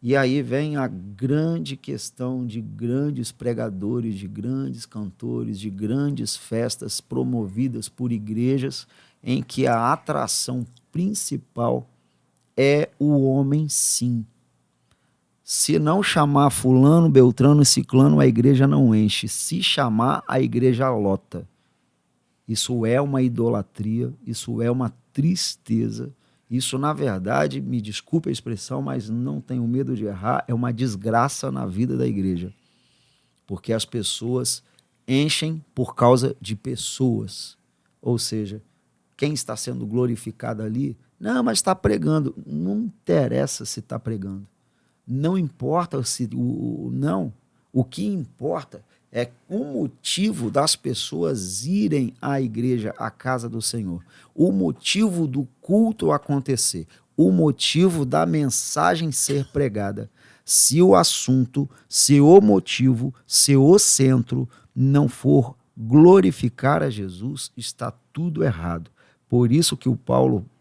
S3: E aí vem a grande questão de grandes pregadores, de grandes cantores, de grandes festas promovidas por igrejas em que a atração principal é o homem, sim. Se não chamar fulano, beltrano e ciclano, a igreja não enche. Se chamar, a igreja lota. Isso é uma idolatria, isso é uma tristeza. Isso, na verdade, me desculpe a expressão, mas não tenho medo de errar, é uma desgraça na vida da igreja. Porque as pessoas enchem por causa de pessoas. Ou seja, quem está sendo glorificado ali, não, mas está pregando. Não interessa se está pregando. Não importa se... Não. O que importa é o motivo das pessoas irem à igreja, à casa do Senhor. O motivo do culto acontecer. O motivo da mensagem ser pregada. Se o assunto, se o motivo, se o centro não for glorificar a Jesus, está tudo errado. Por isso que o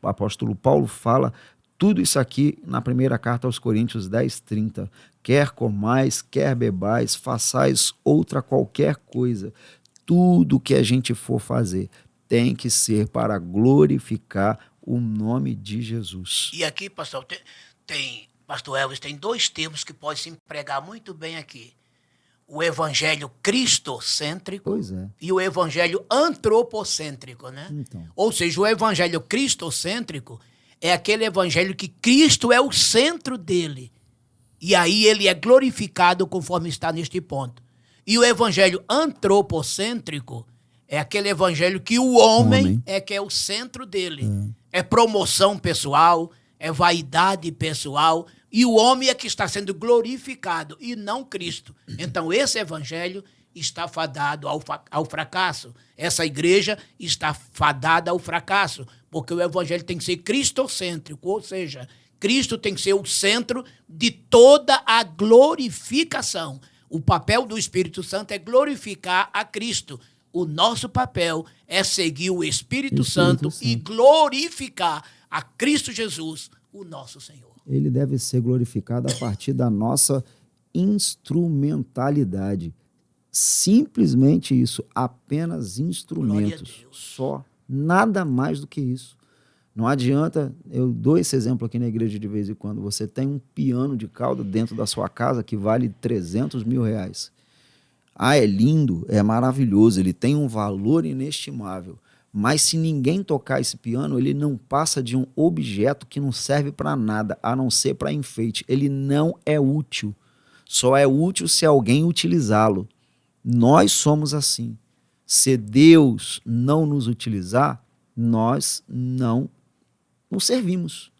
S3: apóstolo Paulo fala tudo isso aqui na primeira carta aos Coríntios 10:30. Quer comais, quer bebais, façais outra qualquer coisa. Tudo que a gente for fazer tem que ser para glorificar o nome de Jesus.
S4: E aqui, pastor, pastor Elvis, tem dois termos que podem se empregar muito bem aqui. O evangelho cristocêntrico,
S3: Pois é.
S4: e o evangelho antropocêntrico, né?
S3: Então.
S4: Ou seja, o evangelho cristocêntrico é aquele evangelho que Cristo é o centro dele. E aí ele é glorificado conforme está neste ponto. E o evangelho antropocêntrico é aquele evangelho que o homem é que é o centro dele. É promoção pessoal, é vaidade pessoal, e o homem é que está sendo glorificado e não Cristo. Então esse evangelho está fadado ao fracasso. Essa igreja está fadada ao fracasso, porque o evangelho tem que ser cristocêntrico, ou seja, Cristo tem que ser o centro de toda a glorificação. O papel do Espírito Santo é glorificar a Cristo. O nosso papel é seguir o Espírito Santo e glorificar a Cristo Jesus, o nosso Senhor.
S3: Ele deve ser glorificado a partir da nossa instrumentalidade. Simplesmente isso, apenas instrumentos. Só, nada mais do que isso. Não adianta, eu dou esse exemplo aqui na igreja de vez em quando, você tem um piano de cauda dentro da sua casa que vale 300 mil reais. Ah, é lindo, é maravilhoso, ele tem um valor inestimável, mas se ninguém tocar esse piano, ele não passa de um objeto que não serve para nada, a não ser para enfeite. Ele não é útil, só é útil se alguém utilizá-lo. Nós somos assim. Se Deus não nos utilizar, nós não servimos.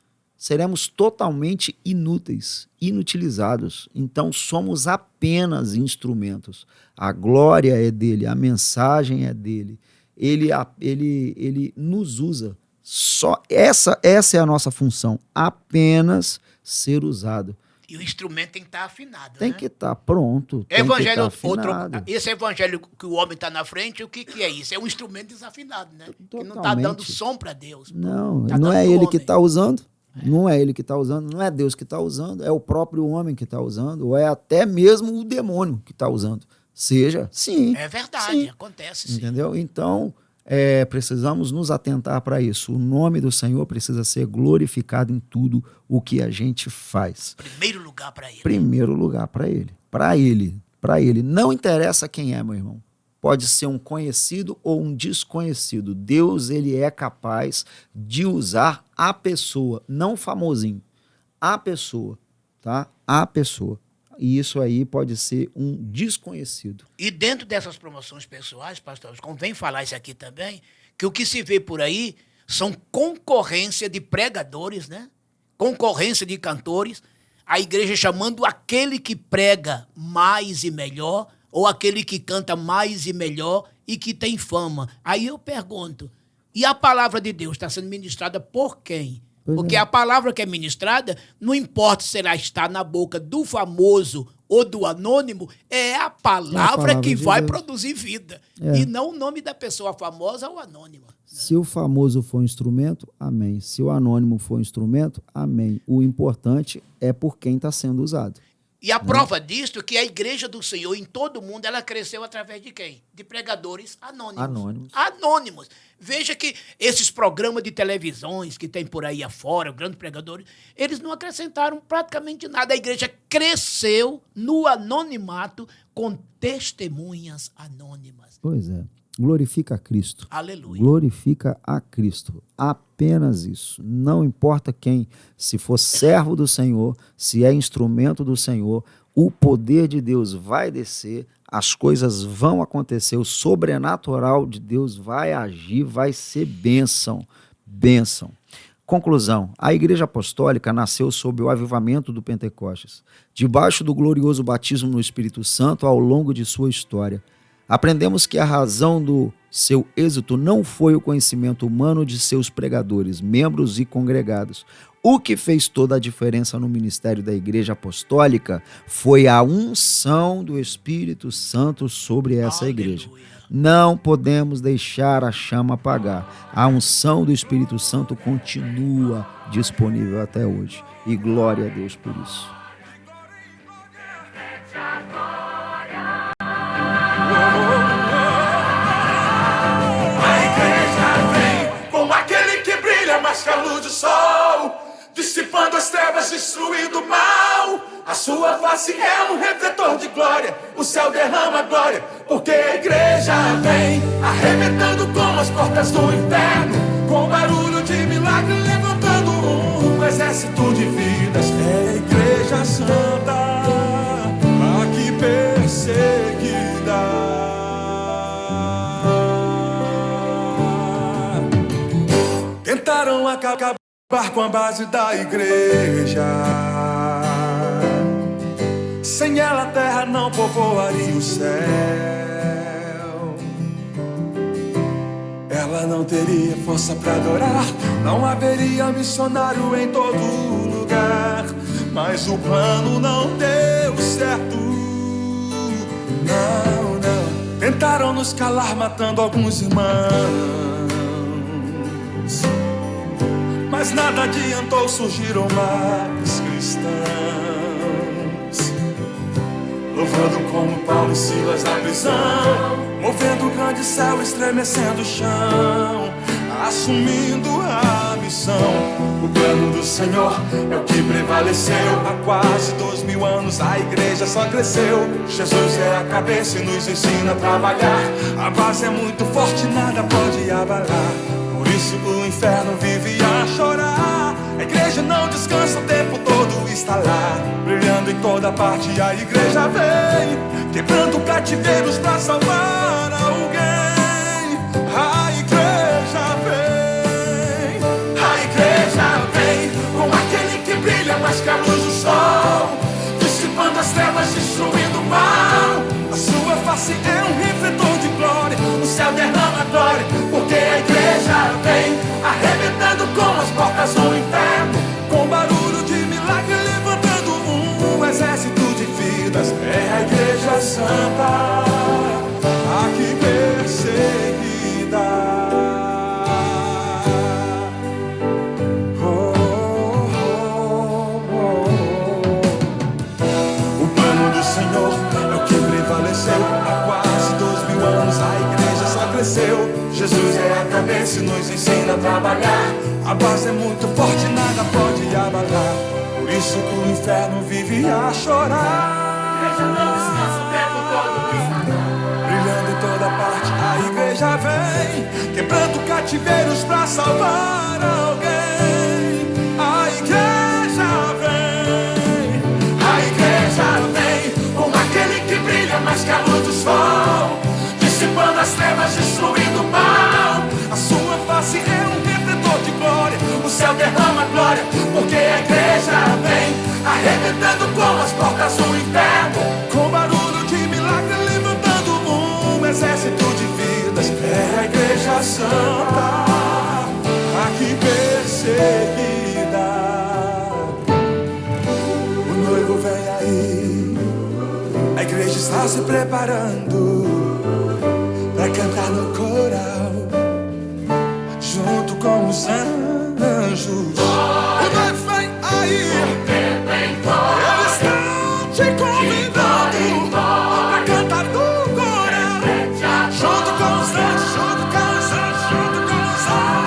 S3: seremos totalmente inúteis, inutilizados. Então somos apenas instrumentos. A glória é dele, a mensagem é dele. Ele nos usa. Só essa é a nossa função, apenas ser usado.
S4: E o instrumento tem que estar afinado,
S3: Tem
S4: né?
S3: que estar pronto.
S4: Evangelho,
S3: tem que estar afinado.
S4: esse evangelho que o homem está na frente, o que é isso? É um instrumento desafinado, né? Que não está
S3: Totalmente.
S4: dando som para Deus.
S3: Não,
S4: Tá
S3: não
S4: dando
S3: é ele
S4: homem.
S3: que está usando. Não é ele que está usando, não é Deus que está usando, é o próprio homem que está usando, ou é até mesmo o demônio que está usando. Seja, sim.
S4: É verdade,
S3: sim.
S4: acontece sim.
S3: Entendeu? Então, precisamos nos atentar para isso. O nome do Senhor precisa ser glorificado em tudo o que a gente faz.
S4: Primeiro lugar para ele.
S3: Primeiro lugar para ele. Para ele. Para ele. Não interessa quem é, meu irmão. Pode ser um conhecido ou um desconhecido. Deus, ele é capaz de usar a pessoa, não o famosinho. A pessoa, tá? A pessoa. E isso aí pode ser um desconhecido.
S4: E dentro dessas promoções pessoais, pastor, convém falar isso aqui também, que o que se vê por aí são concorrência de pregadores, né? Concorrência de cantores, a igreja chamando aquele que prega mais e melhor, ou aquele que canta mais e melhor e que tem fama. Aí eu pergunto, e a palavra de Deus está sendo ministrada por quem? Porque a palavra que é ministrada, não importa se ela está na boca do famoso ou do anônimo, é a palavra que vai produzir vida. E não o nome da pessoa famosa ou anônima.
S3: Se o famoso for instrumento, amém. Se o anônimo for instrumento, amém. O importante é por quem está sendo usado.
S4: E a prova disto é que a igreja do Senhor, em todo mundo, ela cresceu através de quem? De pregadores anônimos. Anônimos. Veja que esses programas de televisões que tem por aí afora, grandes pregadores, eles não acrescentaram praticamente nada. A igreja cresceu no anonimato com testemunhas anônimas.
S3: Pois é. Glorifica a Cristo.
S4: Aleluia.
S3: Glorifica a Cristo. Apenas isso. Não importa quem, se for servo do Senhor, se é instrumento do Senhor, o poder de Deus vai descer, as coisas vão acontecer, o sobrenatural de Deus vai agir, vai ser bênção. Bênção. Conclusão, a Igreja Apostólica nasceu sob o avivamento do Pentecostes, debaixo do glorioso batismo no Espírito Santo ao longo de sua história. Aprendemos que a razão do seu êxito não foi o conhecimento humano de seus pregadores, membros e congregados. O que fez toda a diferença no ministério da Igreja Apostólica foi a unção do Espírito Santo sobre essa igreja. Não podemos deixar a chama apagar. A unção do Espírito Santo continua disponível até hoje. E glória a Deus por isso.
S5: Mais que a luz do sol, dissipando as trevas, destruindo o mal. A sua face é um refletor de glória, o céu derrama glória, porque a igreja vem arrebentando com as portas do inferno, com barulho de milagre, levantando um exército de vidas. É a igreja santa, aqui perseguida. Tentaram acabar com a base da igreja. Sem ela a terra não povoaria o céu. Ela não teria força para adorar, não haveria missionário em todo lugar. Mas o plano não deu certo. Não, não. Tentaram nos calar matando alguns irmãos, mas nada adiantou, surgiram mais cristãos, louvando como Paulo e Silas na prisão, movendo o grande céu, estremecendo o chão, assumindo a missão. O plano do Senhor é o que prevaleceu. Há quase 2000 anos a igreja só cresceu. Jesus é a cabeça e nos ensina a trabalhar. A base é muito forte, nada pode abalar. Por isso o inferno vive a chorar. A igreja não descansa, o tempo todo está lá, brilhando em toda parte. A igreja vem, quebrando cativeiros para salvar alguém. A igreja vem com aquele nasceu. Jesus é a cabeça e nos ensina a trabalhar. A base é muito forte, nada pode abalar. Por isso que o inferno vive a chorar.
S2: Igreja não descansa o tempo todo.
S5: Brilhando em toda parte, a igreja vem, quebrando cativeiros pra salvar alguém. A igreja vem, a igreja vem, como aquele que brilha mais que a luz do sol, dissipando as trevas, destruindo o mal. A sua face é um redentor de glória, o céu derrama glória, porque a igreja vem, arrebentando com as portas do inferno, com barulho de milagre, levantando um exército de vidas. É a igreja santa, aqui perseguida. O noivo vem aí, a igreja está se preparando para cantar no coral, junto com os anjos. O noivo vem aí, eles estão te convidando para cantar no coral, junto com os anjos, junto com os anjos, junto com os anjos.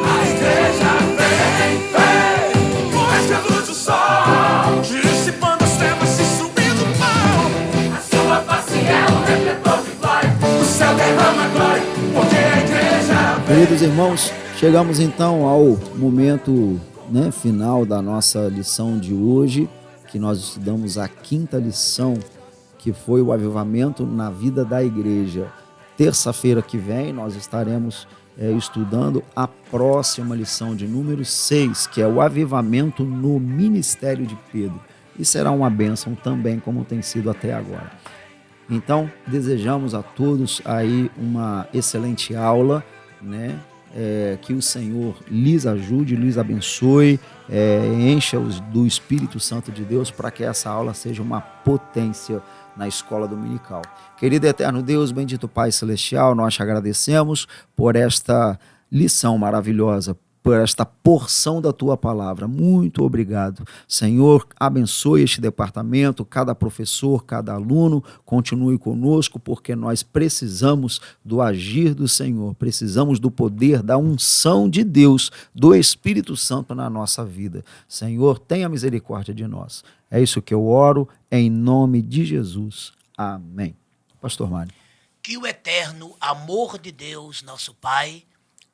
S5: A igreja vem, mais que a luz do sol, dissipando as trevas, destruindo o mal.
S2: A sua face é um refletor de glória.
S5: O céu derrama glória, porque a igreja vem.
S3: Queridos irmãos, chegamos então ao momento, né, final da nossa lição de hoje, que nós estudamos a 5ª lição, que foi o avivamento na vida da igreja. Terça-feira que vem nós estaremos estudando a próxima lição de número 6, que é o avivamento no ministério de Pedro. E será uma bênção também, como tem sido até agora. Então, desejamos a todos aí uma excelente aula, né? Que o Senhor lhes ajude, lhes abençoe, encha-os do Espírito Santo de Deus para que essa aula seja uma potência na escola dominical. Querido eterno Deus, bendito Pai Celestial, nós te agradecemos por esta lição maravilhosa, por esta porção da tua palavra. Muito obrigado. Senhor, abençoe este departamento, cada professor, cada aluno, continue conosco, porque nós precisamos do agir do Senhor, precisamos do poder, da unção de Deus, do Espírito Santo na nossa vida. Senhor, tenha misericórdia de nós. É isso que eu oro, em nome de Jesus. Amém. Pastor Mário.
S4: Que o eterno amor de Deus, nosso Pai,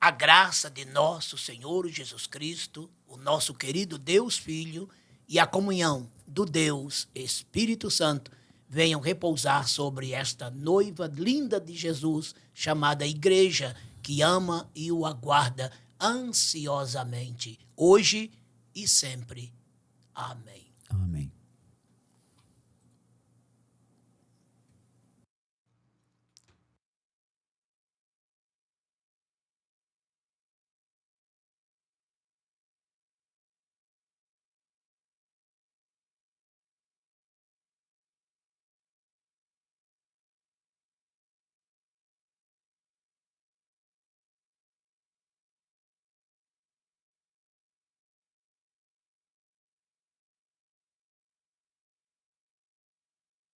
S4: a graça de nosso Senhor Jesus Cristo, o nosso querido Deus Filho e a comunhão do Deus Espírito Santo venham repousar sobre esta noiva linda de Jesus, chamada Igreja, que ama e o aguarda ansiosamente, hoje e sempre. Amém.
S3: Amém.